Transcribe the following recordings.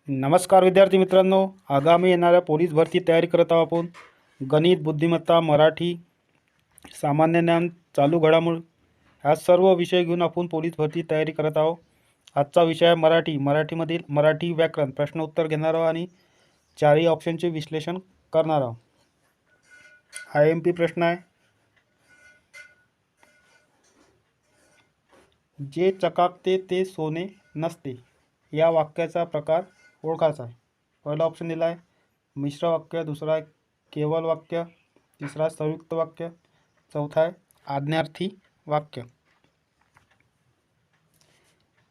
नमस्कार विद्यार्थी मित्रांनो, आगामी येणाऱ्या पोलीस भरती तयारी करत आहोत आपण. गणित, बुद्धिमत्ता, मराठी, सामान्य ज्ञान, चालू घडामोडी हा सर्व विषय घेऊन आपण पोलीस भरती तयारी करत आहोत. आजचा विषय आहे मराठी. मराठीमधील मराठी व्याकरण प्रश्न उत्तर घेणार आहोत आणि चारही ऑप्शनचे विश्लेषण करणार आहोत. IMP प्रश्न आहे. जे चकाकते ते सोने नसते या वाक्याचा प्रकार ओळखायचा आहे. पहिला ऑप्शन दिला आहे मिश्र वाक्य, दुसरा आहे केवल वाक्य, तिसरा संयुक्त वाक्य, चौथा आहे आज्ञार्थी वाक्य.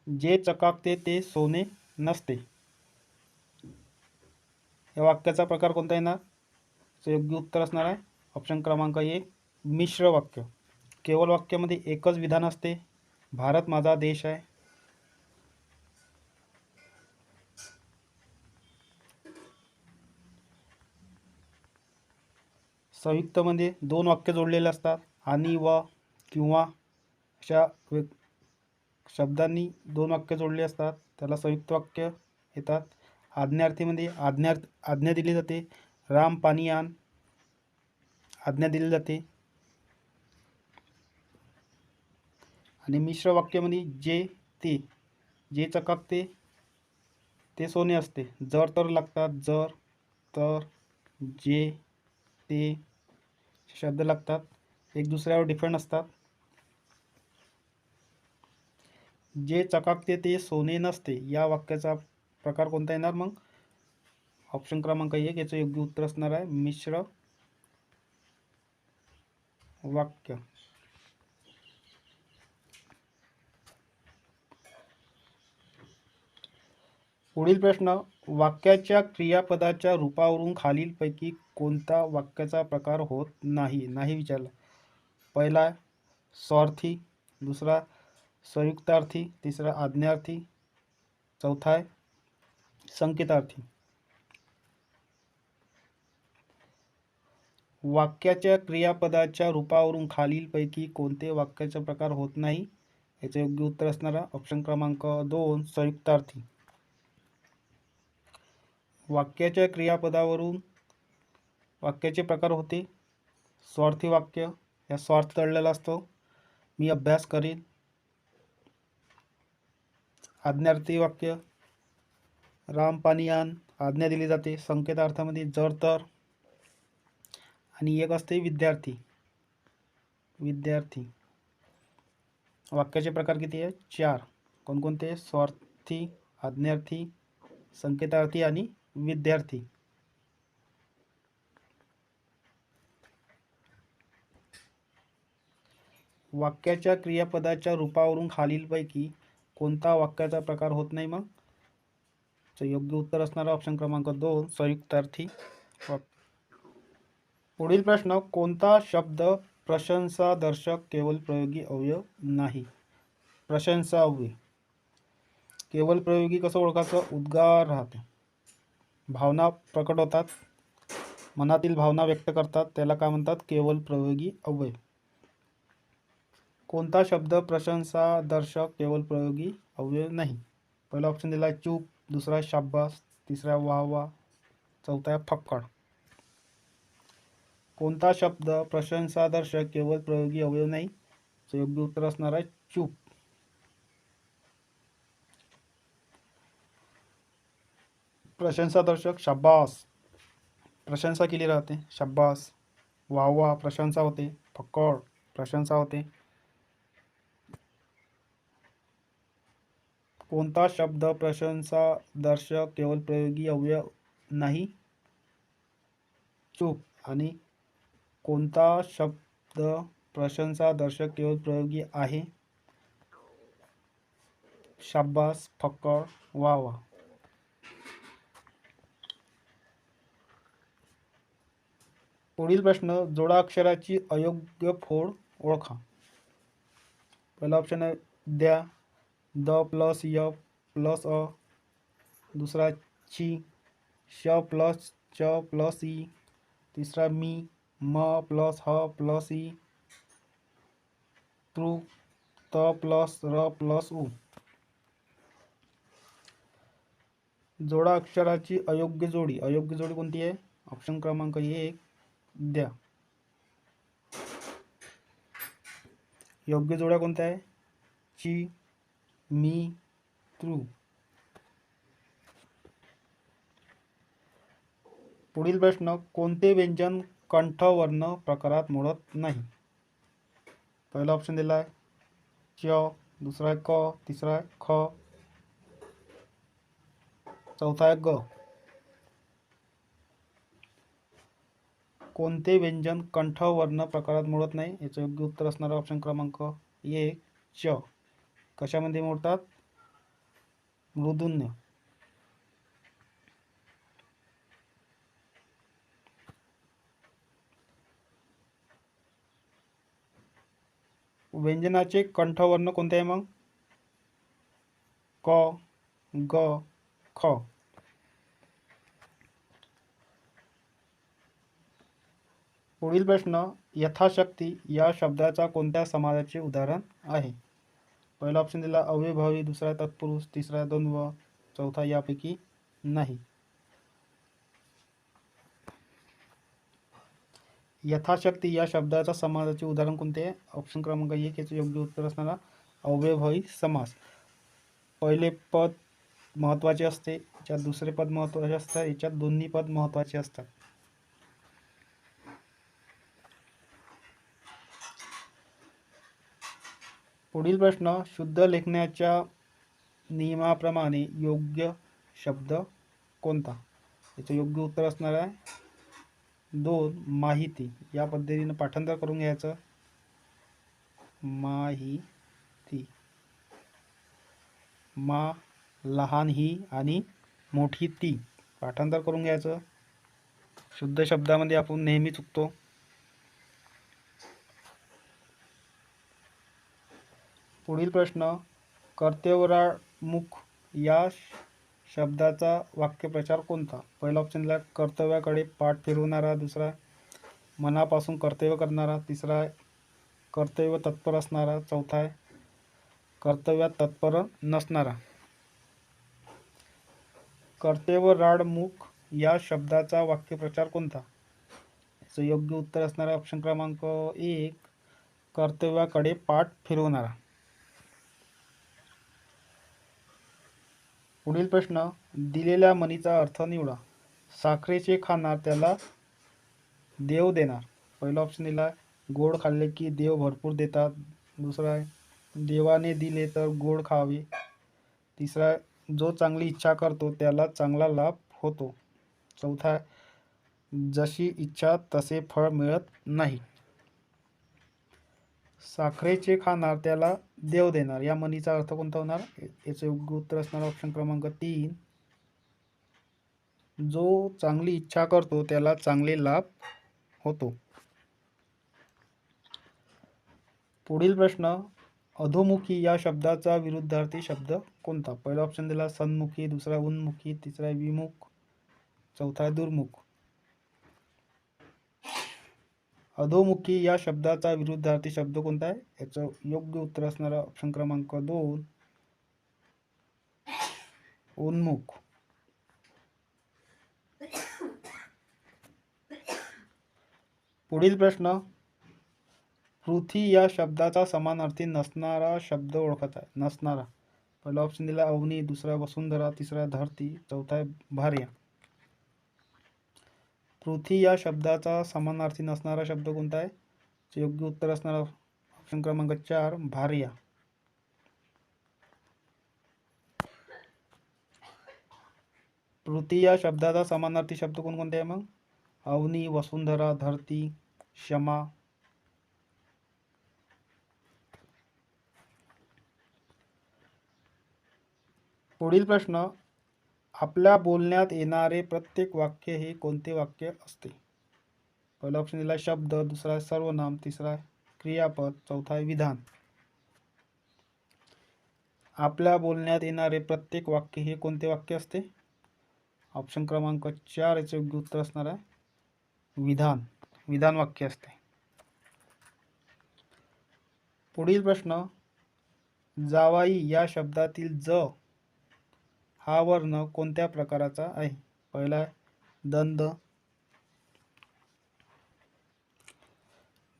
जे चकाकते ते सोने नसते या वाक्याचा प्रकार कोणता येणार? योग्य उत्तर असणार आहे ऑप्शन क्रमांक 1 मिश्र वाक्य. केवल वाक्यामध्ये एकच विधान असते, भारत माझा देश आहे. संयुक्तमध्ये दोन वाक्य जोडलेले असतात, आणि व किंवा अशा शब्दांनी दोन वाक्य जोडले असतात, त्याला संयुक्त वाक्य येतात. आज्ञार्थीमध्ये आज्ञा दिली जाते, राम पाणी आण आज्ञा दिली जाते. आणि मिश्र वाक्यामध्ये जे चकाकते ते सोने असते, जर तर लागतात, जर तर जे ते शब्द लागतात, एक दुसऱ्यावर डिपेंड असतात. जे चकाकते ते सोने नसते या वाक्याचा प्रकार कोणता येणार? मग ऑप्शन क्रमांक 1 याचं योग्य उत्तर असणार आहे मिश्र वाक्य. पुढील प्रश्न, वाक्याच्या क्रियापदाच्या रूपावरून खालीलपैकी कोणता वाक्याचा प्रकार होत नाही विचारला. पहिला आहे स्वार्थी, दुसरा संयुक्तार्थी, तिसरा आज्ञार्थी, चौथा आहे संकेतार्थी. वाक्याच्या क्रियापदाच्या रूपावरून खालीलपैकी कोणते वाक्याचा प्रकार होत नाही याचे योग्य उत्तर असणार आहे ऑप्शन क्रमांक 2 संयुक्तार्थी. वाक्याच्या क्रियापदावरून वाक्याचे प्रकार होते स्वार्थी वाक्य, या स्वार्थ दडलेला असतो, मी अभ्यास करीन. आज्ञार्थी वाक्य, राम पाणी आण आज्ञा दिली जाते. संकेतार्थामध्ये जर तर, आणि एक असते विद्यार्थी. वाक्याचे प्रकार किती आहे? 4. कोणकोणते? स्वार्थी, आज्ञार्थी, संकेतार्थी आणि विद्यार्थी. वाक्याच्या क्रियापदाच्या रूपावरून खालीलपैकी कोणता वाक्याचा प्रकार होत नाही? मग योग्य उत्तर असणार ऑप्शन क्रमांक 2 संयुक्तार्थी. पुढील प्रश्न, कोणता शब्द प्रशंसादर्शक केवल प्रयोगी अवयव नाही? प्रशंसा अवयव. केवल प्रयोगी कसं ओळखायचं? उद्गार राहते, भावना प्रकट होतात, मनातील भावना व्यक्त करतात, त्याला काय म्हणतात? केवल प्रयोगी अवयव. कोणता शब्द प्रशंसादर्शक केवल प्रयोगी अवयव नाही? पहिला ऑप्शन दिला चूप, दुसरा शाब्बास, तिसरा वाह वाह, चौथा फक्कड. कोणता शब्द प्रशंसादर्शक केवळ प्रयोगी अवयव नाही? योग्य उत्तर असणार आहे चूप. प्रशंसादर्शक शाब्बास, प्रशंसा केली राहते, शाब्बास. वाह वाह प्रशंसा होते, फक्कड प्रशंसा होते. कोणता शब्द प्रशंसादर्शक केवळ प्रयोगी अवयव नाही? चूप. आणि कोणता शब्द प्रशंसादर्शक केवळ प्रयोगी आहे? शाब्बास, फक्कड, वाह वाह. पुढील प्रश्न, जोडाक्षराची अयोग्य फोड ओळखा. पहिला ऑप्शन आहे द्या, द प्लस य प्लस अ, दुसरा ची, श प्लस च प्लस ई, तिसरा मी, म प्लस ह प्लस ई, तृ, त प्लस र प्लस उ. जोडा अक्षराची अयोग्य जोडी. अयोग्य जोडी कोणती आहे? ऑप्शन क्रमांक 1 द्या. योग्य जोड्या कोणत्या आहे? ची, मी, तू. पुढील प्रश्न, कोणते व्यंजन कंठवर्ण प्रकारात मोडत नाही? पहिला ऑप्शन दिला आहे च, दुसरा आहे क, तिसरा आहे ख, चौथा आहे ग. कोणते व्यंजन कंठवर्ण प्रकारात मोडत नाही? याचं योग्य उत्तर असणारा ऑप्शन क्रमांक 1 च. कशामध्ये मोडतात? मृदून्य. व्यंजनाचे कंठवर्ण कोणते आहे मग? क, ग, ख. पुढील प्रश्न, यथाशक्ती या शब्दाचा कोणत्या समासाचे उदाहरण आहे? पहिला ऑप्शन दिला अव्ययभावी, दुसरा तत्पुरुष, तिसरा द्वंद्व, चौथा यापैकी नाही. यथाशक्ती या शब्दाचा समासाचे उदाहरण कोणते आहे? ऑप्शन क्रमांक 1 याचे योग्य उत्तर असणारा अव्ययभावी समास. पहिले पद महत्त्वाचे असते, याच्यात दुसरे पद महत्त्वाचे असतात, याच्यात दोन्ही पद महत्त्वाचे असतात. पुढील प्रश्न, शुद्ध लेखनाच्या नियमाप्रमाणे योग्य शब्द कोणता? याचं योग्य उत्तर असणार आहे 2 माहिती. या पद्धतीने पाठांतर करून घ्यायचं. माहिती. मा लहान ही आणि मोठी ती. पाठांतर करून घ्यायचं. शुद्ध शब्दामध्ये आपण नेहमी चुकतो. पुढील प्रश्न, कर्तव्योन्मुख या शब्दाचा वाक्यप्रचार कोणता? पहिला ऑप्शनला कर्तव्याकडे पाठ फिरवणारा, दुसरा मनापासून कर्तव्य करणारा, तिसरा कर्तव्य तत्पर असणारा, चौथा आहे कर्तव्यात तत्पर नसणारा. कर्तव्योन्मुख या शब्दाचा वाक्यप्रचार कोणता? याचं योग्य उत्तर असणारा ऑप्शन क्रमांक 1 कर्तव्याकडे पाठ फिरवणारा. पुढील प्रश्न, दिलेल्या म्हणीचा अर्थ निवडा. साखरेचे खाणार त्याला देव देणार. पहिला ऑप्शन दिला गोड खाल्ले की देव भरपूर देतात, दुसरा आहे देवाने दिले तर गोड खावे, तिसरा जो चांगली इच्छा करतो त्याला चांगला लाभ होतो, चौथा जशी इच्छा तसे फळ मिळत नाही. साखरेचे खाणार त्याला देव देणार या म्हणीचा अर्थ कोणता होणार? याचं योग्य उत्तर असणार ऑप्शन क्रमांक 3 जो चांगली इच्छा करतो त्याला चांगले लाभ होतो. पुढील प्रश्न, अधोमुखी या शब्दाचा विरुद्धार्थी शब्द कोणता? पहिला ऑप्शन दिला सन्मुखी, दुसरा उन्मुखी, तिसरा विमुख, चौथा दुर्मुख. अधोमुखी या शब्दाचा विरुद्धार्थी शब्द कोणता आहे? याचं योग्य उत्तर असणारा ऑप्शन क्रमांक 2 उन्मुख. पुढील प्रश्न, पृथ्वी या शब्दाचा समानार्थी नसणारा शब्द ओळखत आहे. नसणारा. पहिला ऑप्शन दिला अवनी, दुसरा वसुंधरा, तिसरा धरती, चौथा भार्या. पृथ्वी या शब्दाचा समानार्थी नसणारा शब्द कोणता आहे? योग्य उत्तर असणारा ऑप्शन क्रमांक 4 भार्या. पृथ्वी या शब्दाचा समानार्थी शब्द कोणकोणते आहे मग? अवनी, वसुंधरा, धरती, क्षमा. पुढील प्रश्न, आपल्या बोलण्यात येणारे प्रत्येक वाक्य हे कोणते वाक्य असते? पहिला ऑप्शन दिला शब्द, दुसरा सर्वनाम, तिसरा क्रियापद, चौथा विधान. आपल्या बोलण्यात येणारे प्रत्येक वाक्य हे कोणते वाक्य असते? ऑप्शन क्रमांक 4 याचे योग्य उत्तर असणार आहे विधान. विधान वाक्य असते. पुढील प्रश्न, जावाई या शब्दातील ज हा वर्ण कोणत्या प्रकाराचा आहे? पहिला आहे दंत,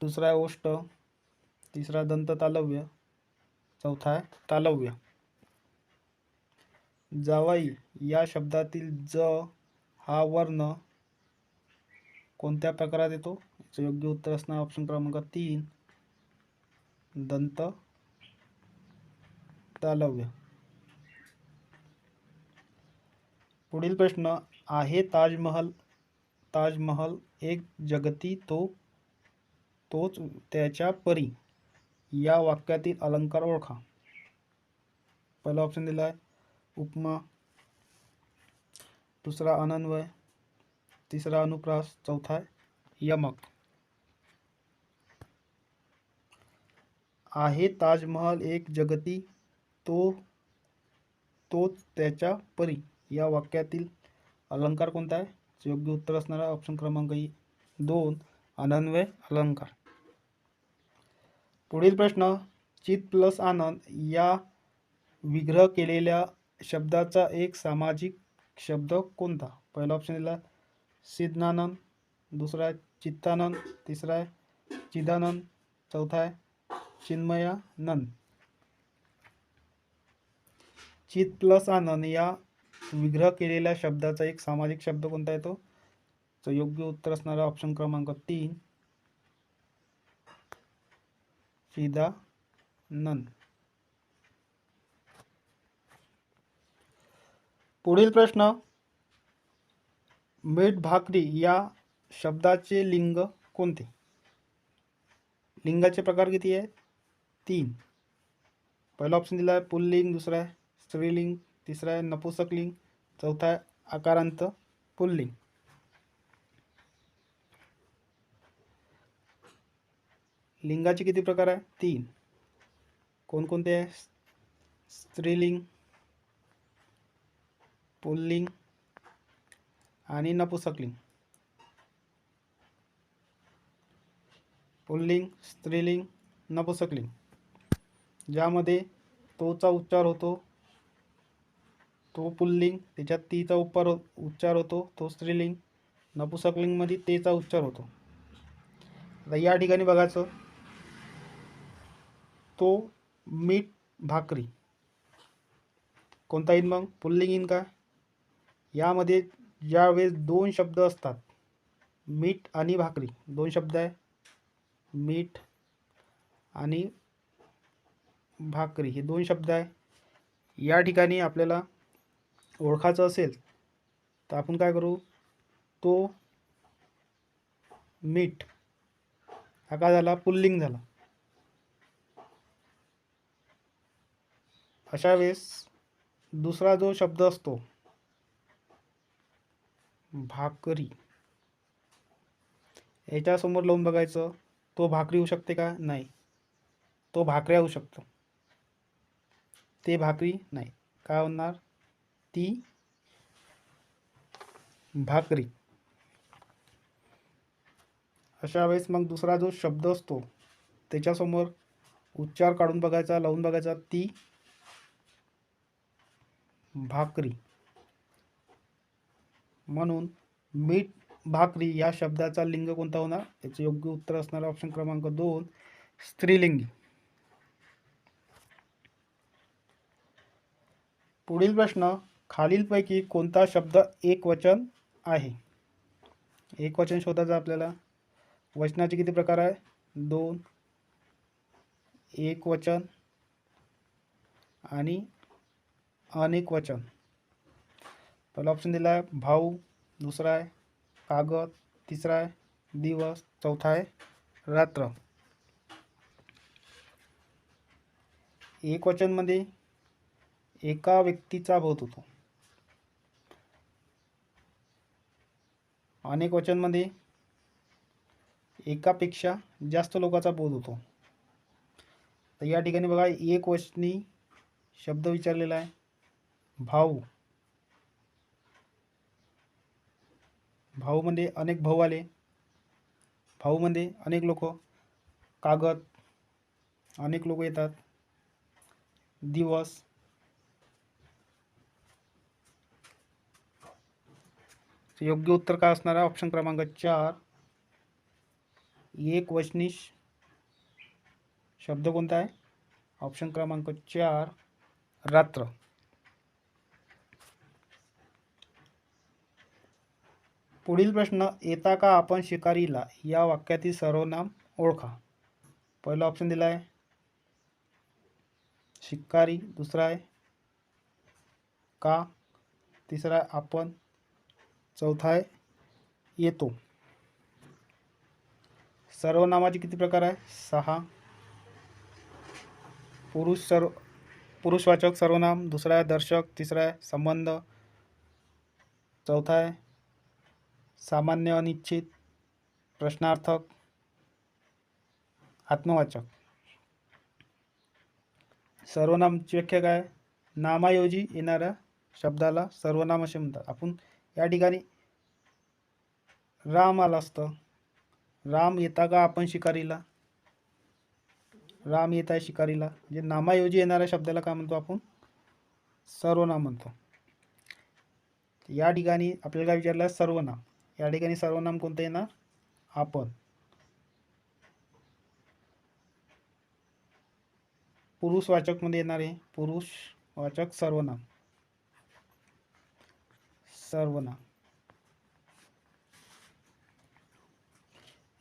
दुसरा आहे ओष्ठ, तिसरा दंत तालव्य, चौथा आहे तालव्य. जावाई या शब्दातील ज हा वर्ण कोणत्या प्रकारात येतो? याचं योग्य उत्तर असणार ऑप्शन क्रमांक 3 दंत तालव्य. पुढील प्रश्न आहे ताजमहल एक जगती तोच त्याच्या परी या वाक्यातील अलंकार ओळखा. पहिला ऑप्शन दिला आहे उपमा, दुसरा अनन्वय, तिसरा अनुप्रास, चौथा आहे यमक. आहे ताजमहल एक जगती तोच त्याच्या परी या वाक्यातील अलंकार कोणता आहे? योग्य उत्तर असणारा ऑप्शन क्रमांक 2 अनन्वय अलंकार. पुढील प्रश्न चित प्लस आनंद या विग्रह केलेल्या शब्दाचा एक सामाजिक शब्द कोणता? पहिला ऑप्शन दिला सिद्धानंद, दुसरा आहे चित्तानंद, तिसरा आहे चिदानंद, चौथा आहे चिन्मयानंद. चित प्लस आनंद या विग्रह केलेल्या शब्दाचा एक सामाजिक शब्द कोणता येतो? तर योग्य उत्तर असणारा ऑप्शन क्रमांक 3 चिदानंद. पुढील प्रश्न मीठ भाकरी या शब्दाचे लिंग कोणते? लिंगाचे प्रकार किती आहेत? 3. पहिला ऑप्शन दिला आहे पुल्लिंग, दुसरा आहे स्त्रीलिंग, तिसरा आहे नपुंसकलिंग, चौथा आहे आकारांत पुल्लिंग. लिंगाचे किती प्रकार आहे? 3. कोणकोणते आहे? स्त्रीलिंग, पुल्लिंग आणि नपुंसकलिंग. पुल्लिंग, स्त्रीलिंग, नपुंसकलिंग. ज्यामध्ये तोचा उच्चार होतो तो पुल्लिंग, त्याच्यात तीचा उच्चार होतो तो स्त्रीलिंग, नपुंसकलिंगमध्ये तेचा उच्चार होतो. आता या ठिकाणी बघायचं तो मीठ भाकरी कोणता येईल? मग पुल्लिंग येईल का? यामध्ये ज्यावेळेस 2 शब्द असतात मीठ आणि भाकरी, 2 शब्द आहे मीठ आणि भाकरी, हे 2 शब्द आहे. या ठिकाणी आपल्याला ओळखायचं असेल तर आपण काय करू, तो मीठ हा काय झाला? पुल्लिंग झाला. अशा वेळेस दुसरा जो शब्द असतो भाकरी, याच्यासमोर लावून बघायचं तो भाकरी होऊ शकते का? नाही. तो भाकऱ्या होऊ शकतो, ते भाकरी नाही. काय होणार? ती भाकरी. अशा वेळेस मग दुसरा जो शब्द असतो त्याच्यासमोर उच्चार काढून बघायचा, लावून बघायचा ती भाकरी. म्हणून मीठ भाकरी या शब्दाचा लिंग कोणता होणार? याचे योग्य उत्तर असणार ऑप्शन क्रमांक 2 स्त्रीलिंगी. पुढील प्रश्न खालीलपैकी कोणता शब्द एकवचन आहे? एकवचन शोधायचं आपल्याला. वचनाचे किती प्रकार आहे? 2. एकवचन आणि अनेक वचन. पहिला ऑप्शन दिला आहे भाऊ, दुसरा आहे कागद, तिसरा आहे दिवस, चौथा आहे रात्र. एकवचनमध्ये एका व्यक्तीचा बोध होतो. अनेक वचनमध्ये एकापेक्षा जास्त लोकांचा बोध होतो. तर या ठिकाणी बघा एक वचनी शब्द विचारलेला आहे भाऊ. भाऊमध्ये अनेक भाऊ आले, भाऊमध्ये अनेक लोक, कागद अनेक लोक येतात, दिवस योग्य उत्तर काय असणार आहे? ऑप्शन क्रमांक 4 एकवचनी शब्द कोणता आहे? ऑप्शन क्रमांक 4 रात्र. पुढील प्रश्न, येता का आपण शिकारीला या वाक्यातील सर्वनाम ओळखा. पहिला ऑप्शन दिला आहे शिकारी, दुसरा आहे का, तिसरा आहे आपण, चौथा आहे येतो. सर्वनामाचे किती प्रकार आहे? 6. पुरुषवाचक सर्वनाम, दुसरा आहे दर्शक, तिसरा आहे संबंध, चौथा आहे सामान्य अनिश्चित, प्रश्नार्थक, आत्मवाचक. सर्वनामची व्याख्या काय? नामायोजी येणाऱ्या शब्दाला सर्वनाम असे म्हणतात. आपण या ठिकाणी राम आलं असतं. राम येता का आपण शिकारीला, राम येत आहे शिकारीला, म्हणजे नामायोजी येणाऱ्या शब्दाला काय म्हणतो आपण? सर्वनाम म्हणतो. या ठिकाणी आपल्याला काय विचारलं आहे? सर्वनाम. या ठिकाणी सर्वनाम कोणतं येणार? आपण. पुरुषवाचक मध्ये येणार आहे पुरुषवाचक सर्वनाम. सर्वनाम.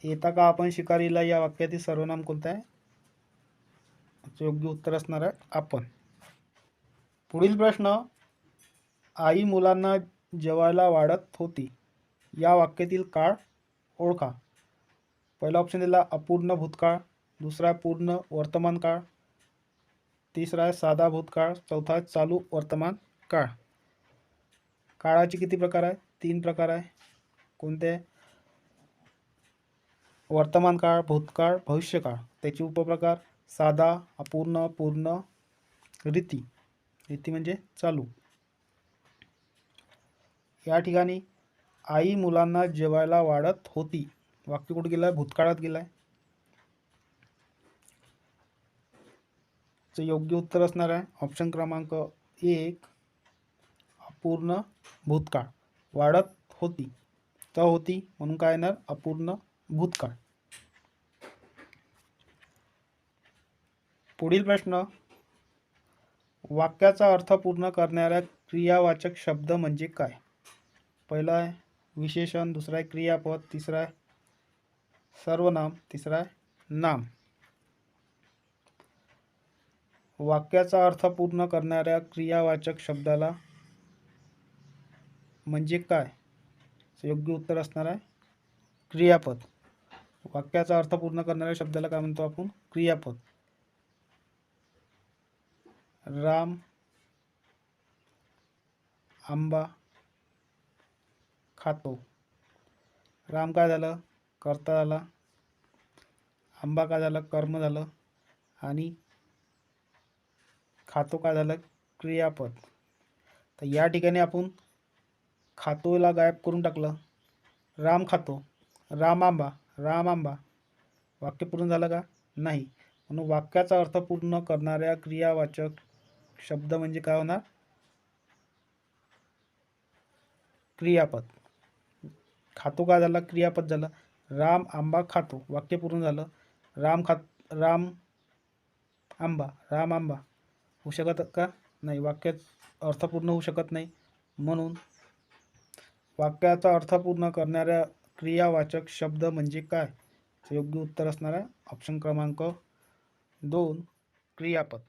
येता का आपण शिकारीला या वाक्यातील सर्वनाम कोणतं आहे? योग्य उत्तर असणार आहे आपण. पुढील प्रश्न, आई मुलांना जेवायला वाढत होती या वाक्यातील काळ ओळखा. पहिला ऑप्शन दिला अपूर्ण भूतकाळ, दुसरा पूर्ण वर्तमान काळ, तिसरा आहे साधा भूतकाळ, चौथा आहे चालू वर्तमान काळ. काळाचे किती प्रकार आहे? 3 प्रकार आहे. कोणते? वर्तमान काळ, भूतकाळ, भविष्यकाळ. त्याचे उपप्रकार साधा, अपूर्ण, पूर्ण, रीती. रीती म्हणजे चालू. या ठिकाणी आई मुलांना जेवायला वाढत होती वाक्य कुठे गेलं आहे? भूतकाळात गेलं आहे. तर योग्य उत्तर असणार आहे ऑप्शन क्रमांक 1 अपूर्ण भूतकाळ. वाढत होती तर होती म्हणून काय येणार? अपूर्ण भूतकाळ. पुढील प्रश्न, वाक्याचा अर्थ पूर्ण करणाऱ्या क्रियावाचक शब्द म्हणजे काय? पहिला आहे विशेषण, दुसरा आहे क्रियापद, तिसरा आहे सर्वनाम, तिसरा आहे नाम. वाक्याचा अर्थ पूर्ण करणाऱ्या क्रियावाचक शब्दाला म्हणजे काय? योग्य उत्तर असणार आहे क्रियापद. वाक्याचा अर्थ पूर्ण करणाऱ्या शब्दाला काय म्हणतो आपण? क्रियापद. राम आंबा खातो. राम काय झालं? कर्ता झाला. आंबा काय झालं? कर्म झालं. आणि खातो काय झालं? क्रियापद. तर या ठिकाणी आपण खातोला गायब करून टाकलं. राम खातो, राम आंबा, राम आंबा. वाक्य पूर्ण झालं का? नाही. म्हणून वाक्याचा अर्थ पूर्ण करणाऱ्या क्रियावाचक शब्द म्हणजे काय होणार? क्रियापद. खातो काय झाला? क्रियापद झालं. राम आंबा खातो वाक्य पूर्ण झालं. राम आंबा, राम आंबा होऊ शकत का? नाही. वाक्यात अर्थ पूर्ण होऊ शकत नाही. म्हणून वाक्याचा अर्थ पूर्ण करणाऱ्या क्रियावाचक शब्द म्हणजे काय? योग्य उत्तर असणार आहे ऑप्शन क्रमांक 2 क्रियापद.